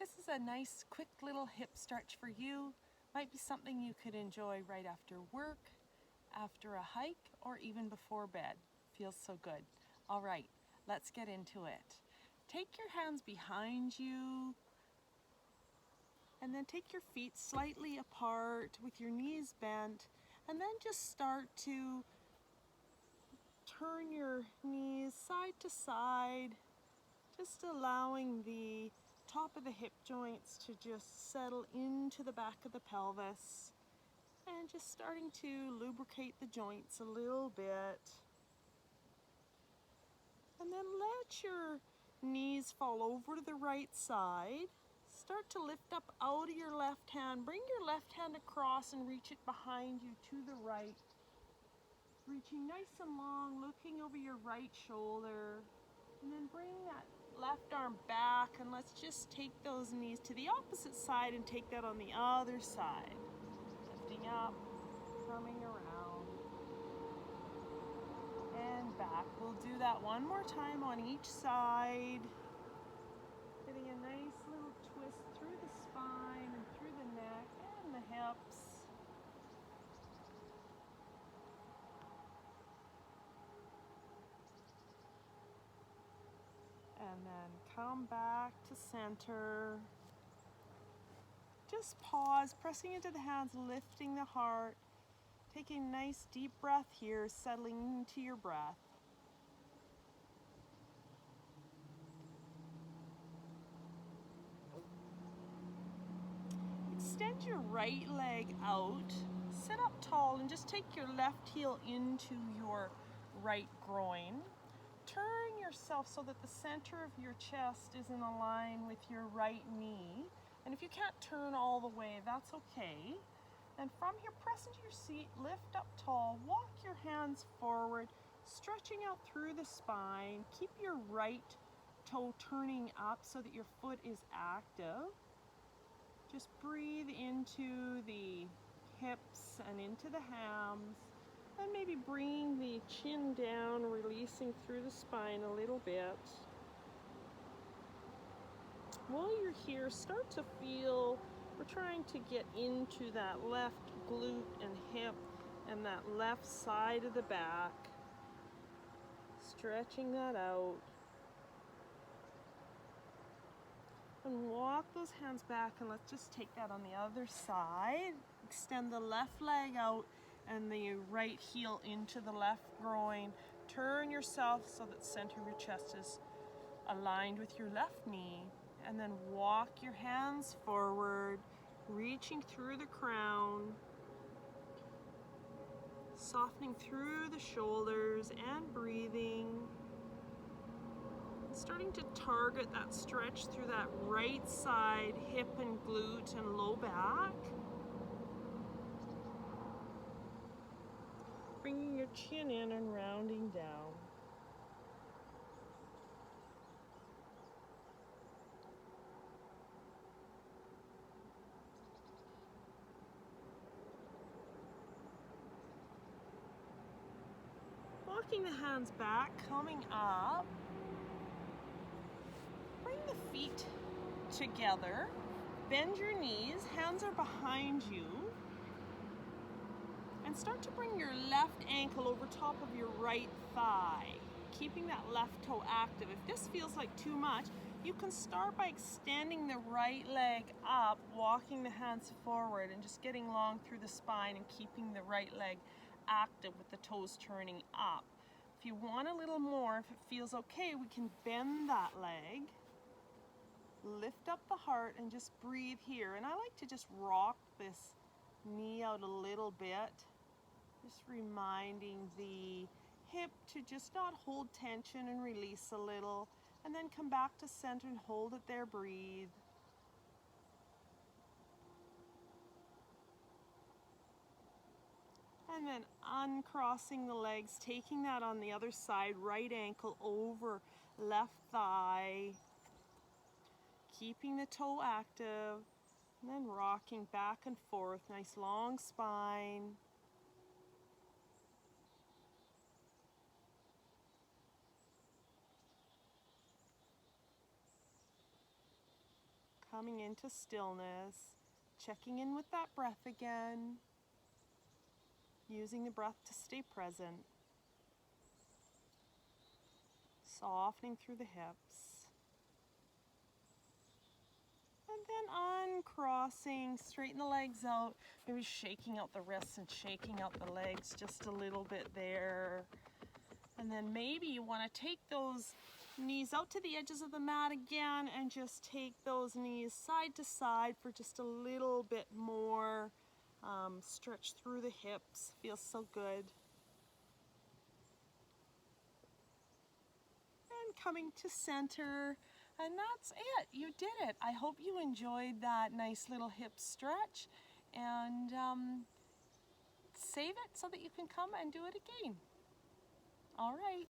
This is a nice quick little hip stretch for you. Might be something you could enjoy right after work, after a hike, or even before bed. Feels so good. All right, let's get into it. Take your hands behind you and then take your feet slightly apart with your knees bent, and then just start to turn your knees side to side, just allowing the top of the hip joints to just settle into the back of the pelvis, and just starting to lubricate the joints a little bit. And then let your knees fall over to the right side. Start to lift up out of your left hand. Bring your left hand across and reach it behind you to the right. Reaching nice and long, looking over your right shoulder. And then bring that left arm back, and let's just take those knees to the opposite side and take that on the other side. Lifting up, coming around, and back. We'll do that one more time on each side. Getting a nice little twist through the spine and through the neck and the hips. And then come back to center. Just pause, pressing into the hands, lifting the heart. Taking a nice deep breath here, settling into your breath. Extend your right leg out, sit up tall, and just take your left heel into your right groin. Turn yourself so that the center of your chest is in a line with your right knee. And if you can't turn all the way, that's okay. And from here, press into your seat, lift up tall, walk your hands forward, stretching out through the spine. Keep your right toe turning up so that your foot is active. Just breathe into the hips and into the hams, and maybe bring the chin down, releasing through the spine a little bit. While you're here, start to feel we're trying to get into that left glute and hip and that left side of the back. Stretching that out. And walk those hands back, and let's just take that on the other side. Extend the left leg out and the right heel into the left groin. Turn yourself so that the center of your chest is aligned with your left knee. And then walk your hands forward, reaching through the crown, softening through the shoulders and breathing. Starting to target that stretch through that right side hip and glute and low back. Bringing your chin in and rounding down. Walking the hands back, coming up. Bring the feet together. Bend your knees, hands are behind you. And start to bring your left ankle over top of your right thigh, keeping that left toe active. If this feels like too much, you can start by extending the right leg up, walking the hands forward, and just getting long through the spine and keeping the right leg active with the toes turning up. If you want a little more, if it feels okay, we can bend that leg, lift up the heart, and just breathe here. And I like to just rock this knee out a little bit, just reminding the hip to just not hold tension and release a little, and then come back to center and hold it there, breathe. And then uncrossing the legs, taking that on the other side, right ankle over left thigh, keeping the toe active, and then rocking back and forth, nice long spine. Coming into stillness, checking in with that breath again, using the breath to stay present, softening through the hips, and then uncrossing, straighten the legs out, maybe shaking out the wrists and shaking out the legs just a little bit there. And then maybe you want to take those knees out to the edges of the mat again and just take those knees side to side for just a little bit more. Stretch through the hips, feels so good. And coming to center, and that's it. You did it. I hope you enjoyed that nice little hip stretch, and save it so that you can come and do it again. All right.